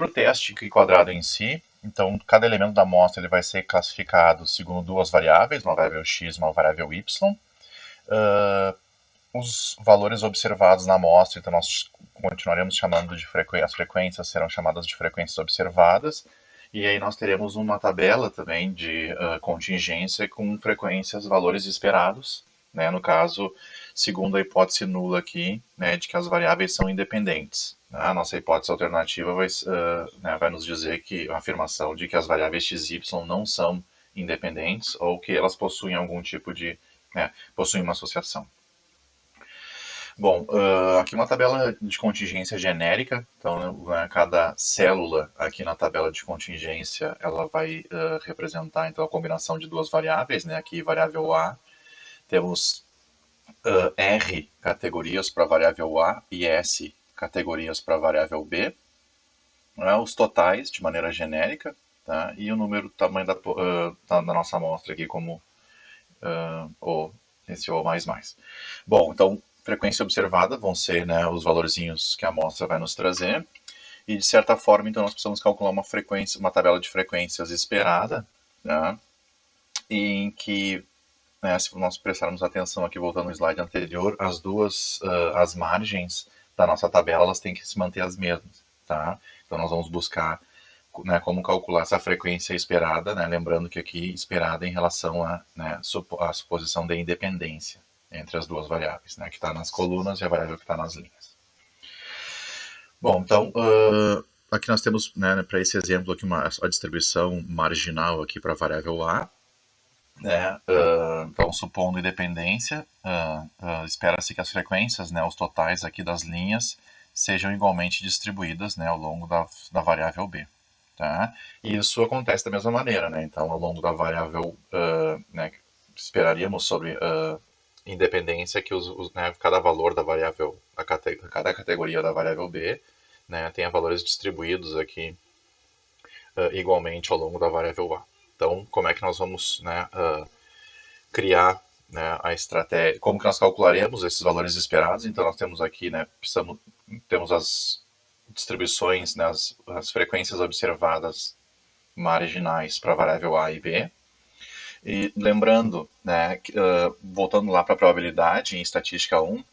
para o teste Q quadrado em si, então cada elemento da amostra ele vai ser classificado segundo duas variáveis, uma variável x e uma variável y. Os valores observados na amostra, então nós continuaremos chamando de as frequências serão chamadas de frequências observadas, e aí nós teremos uma tabela também de contingência com frequências, valores esperados, né, no caso, segundo a hipótese nula aqui, né, de que as variáveis são independentes. A nossa hipótese alternativa vai nos dizer que a afirmação de que as variáveis x e y não são independentes ou que elas possuem algum tipo de, possuem uma associação. Bom, aqui uma tabela de contingência genérica, então cada célula aqui na tabela de contingência ela vai representar então a combinação de duas variáveis, né? Aqui variável A, temos R categorias para a variável A e S categorias para a variável B, né? Os totais de maneira genérica, tá? E o número, o tamanho da nossa amostra aqui como esse O++. Bom, então frequência observada vão ser, né, os valorzinhos que a amostra vai nos trazer, e de certa forma então nós precisamos calcular uma tabela de frequências esperada, né, em que, né, se nós prestarmos atenção aqui, voltando no slide anterior, as margens da nossa tabela elas têm que se manter as mesmas, tá? Então nós vamos buscar, né, como calcular essa frequência esperada, né, lembrando que aqui esperada em relação a, né, a suposição de independência entre as duas variáveis, né, que está nas colunas e a variável que está nas linhas. Bom, então, aqui nós temos, né, para esse exemplo aqui, a distribuição marginal aqui para a variável A, né, então, supondo independência, espera-se que as frequências, né, os totais aqui das linhas, sejam igualmente distribuídas, né, ao longo da variável B. Tá? E isso acontece da mesma maneira, né? Então, ao longo da variável, né, esperaríamos sobre independência que né, cada valor da variável, cada categoria da variável B, né, tenha valores distribuídos aqui igualmente ao longo da variável A. Então, como é que nós vamos, né, criar, né, a estratégia? Como que nós calcularemos esses valores esperados? Então, nós temos aqui, né, temos as distribuições, né, as frequências observadas marginais para a variável A e B. E lembrando, né, voltando lá para a probabilidade em estatística 1,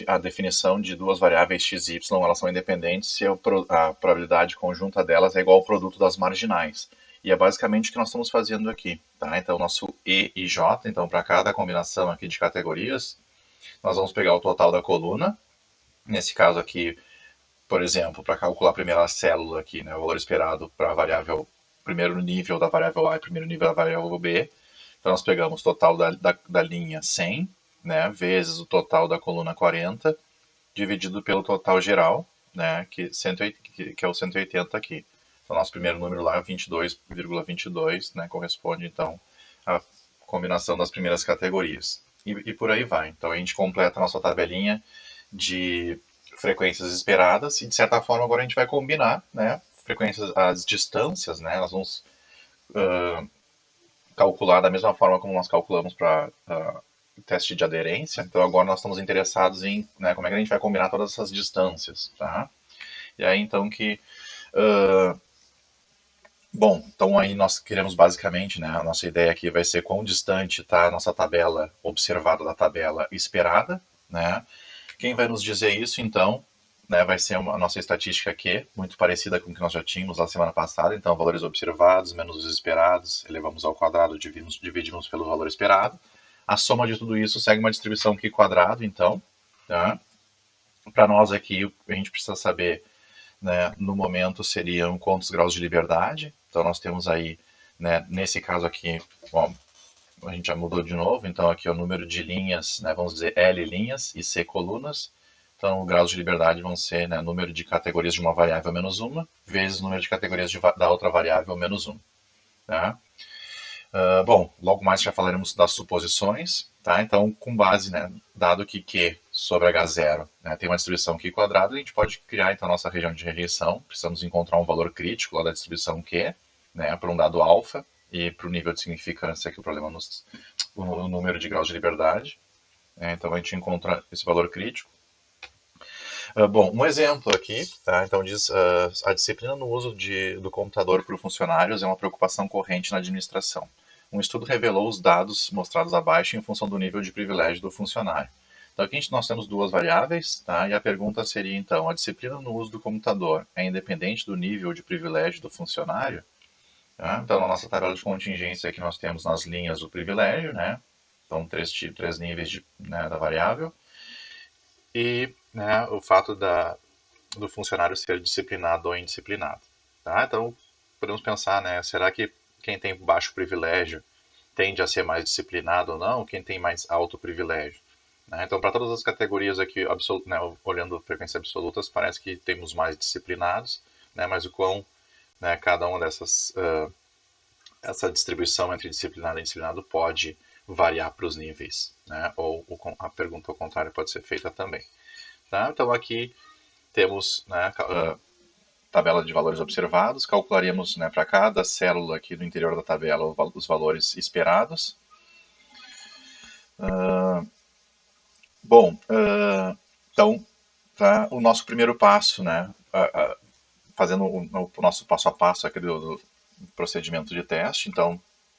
a definição de duas variáveis x e y elas são independentes se a probabilidade conjunta delas é igual ao produto das marginais. E é basicamente o que nós estamos fazendo aqui. Tá? Então, nosso E e J, então para cada combinação aqui de categorias, nós vamos pegar o total da coluna. Nesse caso aqui, por exemplo, para calcular a primeira célula aqui, né, o valor esperado para a variável, primeiro nível da variável A e primeiro nível da variável B. Então, nós pegamos o total da linha 100, né, vezes o total da coluna 40, dividido pelo total geral, né, que é o 180 aqui. Então, nosso primeiro número lá, 22,22, né, corresponde, então, à combinação das primeiras categorias. E por aí vai. Então, a gente completa a nossa tabelinha de frequências esperadas e, de certa forma, agora a gente vai combinar, né, as distâncias, né, nós vamos calcular da mesma forma como nós calculamos para teste de aderência. Então agora nós estamos interessados em, né, como é que a gente vai combinar todas essas distâncias, tá? E aí então bom, então aí nós queremos basicamente, né, a nossa ideia aqui vai ser quão distante está a nossa tabela observada da tabela esperada, né? Quem vai nos dizer isso então, né, vai ser a nossa estatística Q, muito parecida com o que nós já tínhamos na semana passada. Então, valores observados menos os esperados, elevamos ao quadrado, dividimos pelo valor esperado. A soma de tudo isso segue uma distribuição Q quadrado, então. Tá? Para nós aqui, a gente precisa saber, né, no momento, seriam quantos graus de liberdade. Então, nós temos aí, né, nesse caso aqui, bom, a gente já mudou de novo. Então, aqui o número de linhas, né, vamos dizer L linhas e C colunas. Então, os graus de liberdade vão ser, né, número de categorias de uma variável menos uma, vezes o número de categorias da outra variável menos 1. Tá? Bom, logo mais já falaremos das suposições. Tá? Então, com base, né, dado que Q sobre H0, né, tem uma distribuição Q quadrado, a gente pode criar então a nossa região de rejeição. Precisamos encontrar um valor crítico lá da distribuição Q, né, para um dado alfa e para o nível de significância que o problema o número de graus de liberdade. Então, a gente encontra esse valor crítico. Bom, um exemplo aqui, tá? Então diz, a disciplina no uso do computador por funcionários é uma preocupação corrente na administração. Um estudo revelou os dados mostrados abaixo em função do nível de privilégio do funcionário. Então aqui nós temos duas variáveis, tá? E a pergunta seria então, a disciplina no uso do computador é independente do nível de privilégio do funcionário? Tá? Então na nossa tabela de contingência aqui nós temos nas linhas o privilégio, né? Então três níveis né, da variável. E né, o fato do funcionário ser disciplinado ou indisciplinado. Tá? Então, podemos pensar, né, será que quem tem baixo privilégio tende a ser mais disciplinado ou não? Quem tem mais alto privilégio? Né? Então, para todas as categorias aqui, né, olhando frequências absolutas, parece que temos mais disciplinados, né, mas o quão né, cada uma dessas, essa distribuição entre disciplinado e indisciplinado pode variar para os níveis, né? Ou a pergunta ao contrário pode ser feita também. Tá? Então, aqui temos né, tabela de valores observados, calcularíamos né, para cada célula aqui no interior da tabela os valores esperados. Então, tá, o nosso primeiro passo, né, fazendo o nosso passo a passo aqui do procedimento de teste, então,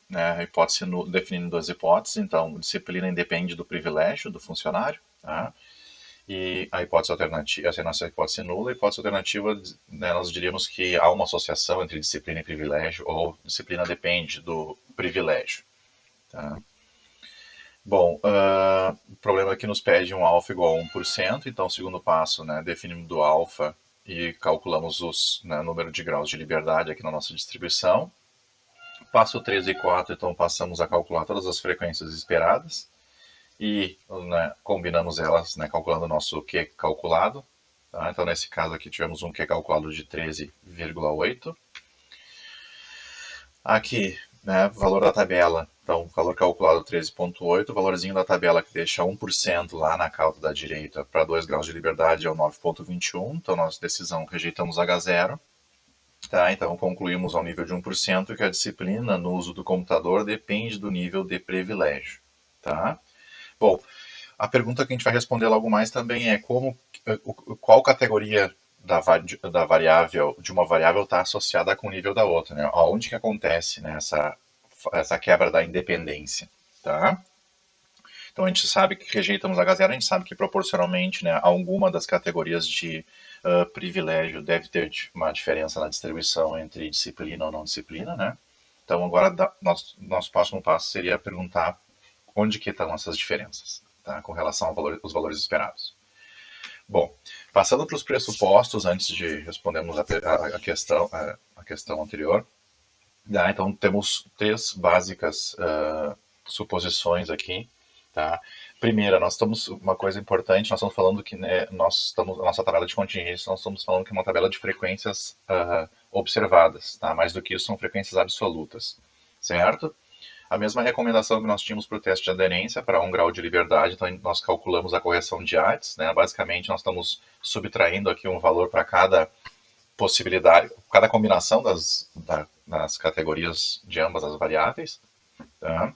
né, a hipótese definindo duas hipóteses, então, disciplina independe do privilégio do funcionário, tá? E a hipótese alternativa, essa é a nossa hipótese nula. A hipótese alternativa, né, nós diríamos que há uma associação entre disciplina e privilégio, ou disciplina depende do privilégio. Tá? Bom, o problema é que nos pede um alfa igual a 1%, então o segundo passo, né, definimos do alfa e calculamos o né, número de graus de liberdade aqui na nossa distribuição. Passo 3 e 4, então passamos a calcular todas as frequências esperadas e né, combinamos elas, né, calculando o nosso Q calculado. Tá? Então, nesse caso aqui, tivemos um Q calculado de 13,8. Aqui, né, valor da tabela. Então, valor calculado 13,8. Valorzinho da tabela que deixa 1% lá na cauda da direita para 2 graus de liberdade é o 9,21. Então, nossa decisão rejeitamos H0. Tá? Então, concluímos ao nível de 1% que a disciplina no uso do computador depende do nível de privilégio. Tá? Bom, a pergunta que a gente vai responder logo mais também é qual categoria da variável, de uma variável está associada com o nível da outra, né? Onde que acontece né, essa quebra da independência, tá? Então a gente sabe que rejeitamos H0, a gente sabe que proporcionalmente, né, alguma das categorias de privilégio deve ter uma diferença na distribuição entre disciplina ou não disciplina, né? Então agora nosso próximo passo seria perguntar onde que estão essas diferenças, tá? Com relação aos valores esperados. Bom, passando para os pressupostos, antes de respondermos a questão anterior, tá? Então temos três básicas suposições aqui. Tá? Primeira, uma coisa importante, nós estamos falando que né, a nossa tabela de contingência, nós estamos falando que é uma tabela de frequências observadas, tá? Mais do que isso, são frequências absolutas, certo? A mesma recomendação que nós tínhamos para o teste de aderência para 1 grau de liberdade, então nós calculamos a correção de ATS, né? Basicamente nós estamos subtraindo aqui um valor para cada possibilidade, cada combinação das categorias de ambas as variáveis. Tá?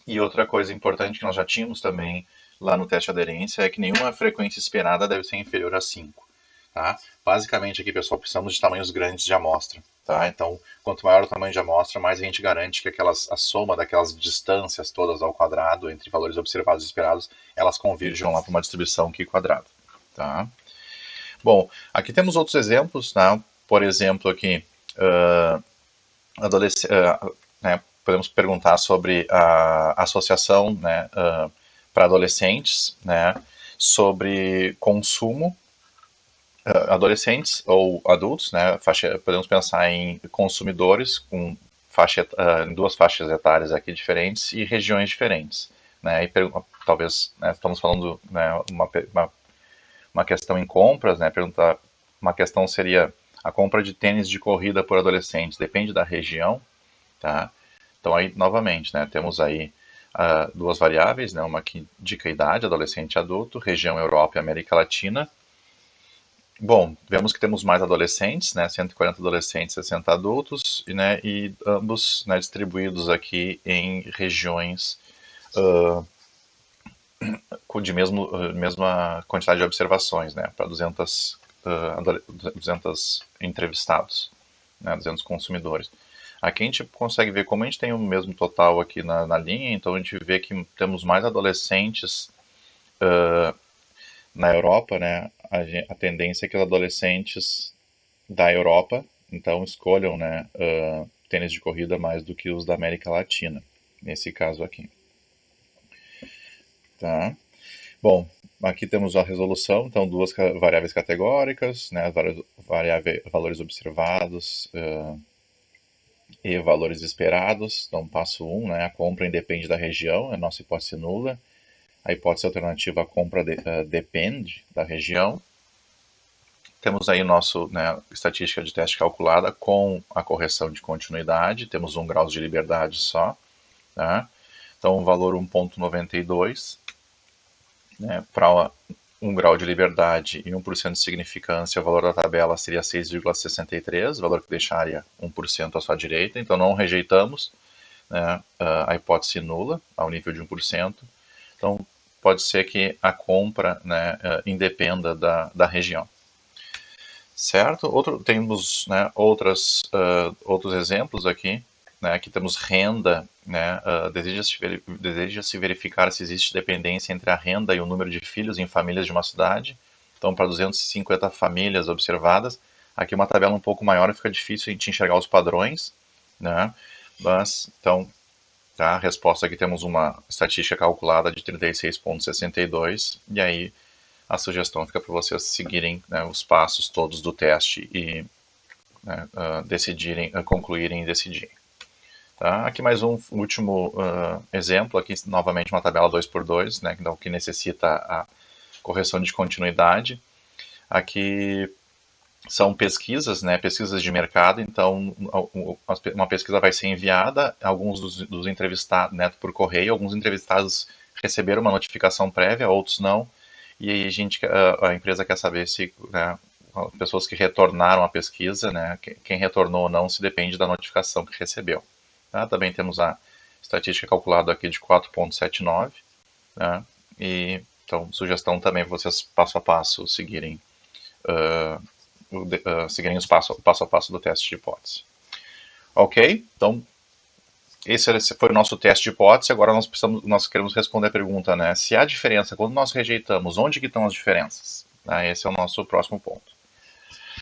E outra coisa importante que nós já tínhamos também lá no teste de aderência é que nenhuma frequência esperada deve ser inferior a 5. Tá? Basicamente aqui, pessoal, precisamos de tamanhos grandes de amostra. Tá? Então, quanto maior o tamanho de amostra, mais a gente garante que a soma daquelas distâncias todas ao quadrado entre valores observados e esperados, elas convirjam lá para uma distribuição Q quadrado. Tá? Bom, aqui temos outros exemplos. Tá? Por exemplo, aqui, né, podemos perguntar sobre a associação né, para adolescentes, né, sobre consumo, adolescentes ou adultos, né, podemos pensar em consumidores com em duas faixas etárias aqui diferentes e regiões diferentes. Né, e talvez né, estamos falando né, uma questão em compras, né, perguntar, uma questão seria a compra de tênis de corrida por adolescentes, depende da região, tá? Então aí, novamente, né, temos aí duas variáveis, né, uma que indica a idade, adolescente e adulto, região Europa e América Latina. Bom, vemos que temos mais adolescentes, né, 140 adolescentes, 60 adultos, e ambos né, distribuídos aqui em regiões de mesma quantidade de observações, né, para 200 entrevistados, né, 200 consumidores. Aqui a gente consegue ver, como a gente tem o mesmo total aqui na linha, então a gente vê que temos mais adolescentes na Europa, né, a tendência é que os adolescentes da Europa, então, escolham, né, tênis de corrida mais do que os da América Latina, nesse caso aqui. Tá? Bom, aqui temos a resolução, então duas variáveis categóricas, né, valores observados e valores esperados. Então, passo 1, né, a compra independe da região, é a nossa hipótese nula. A hipótese alternativa, a compra depende da região. Temos aí nosso, né, estatística de teste calculada com a correção de continuidade, temos 1 grau de liberdade só. Tá? Então, o valor 1,92, né, para 1 grau de liberdade e 1% de significância, o valor da tabela seria 6,63, o valor que deixaria 1% à sua direita. Então, não rejeitamos, né, a hipótese nula ao nível de 1%. Então, pode ser que a compra, né, independa da região. Certo? Temos, né, outros exemplos aqui. Né, aqui temos renda, né, deseja-se verificar se existe dependência entre a renda e o número de filhos em famílias de uma cidade. Então, para 250 famílias observadas, aqui uma tabela um pouco maior, fica difícil de enxergar os padrões. Né, mas, então, tá, a resposta aqui temos uma estatística calculada de 36,62, e aí a sugestão fica para vocês seguirem, né, os passos todos do teste e, né, concluírem e decidirem. Tá? Aqui mais um último exemplo, aqui novamente uma tabela 2x2, né, que necessita a correção de continuidade. Aqui são pesquisas, né, pesquisas de mercado, então uma pesquisa vai ser enviada, alguns dos entrevistados, né, por correio, alguns entrevistados receberam uma notificação prévia, outros não. E aí a empresa quer saber se, né, pessoas que retornaram à pesquisa, né, quem retornou ou não, se depende da notificação que recebeu. Tá? Também temos a estatística calculada aqui de 4,79. Né? E, então, sugestão também para vocês, passo a passo, seguirem os passo a passo do teste de hipótese. Ok? Então, esse foi o nosso teste de hipótese. Agora nós queremos responder a pergunta, né? Se há diferença, quando nós rejeitamos, onde que estão as diferenças? Esse é o nosso próximo ponto.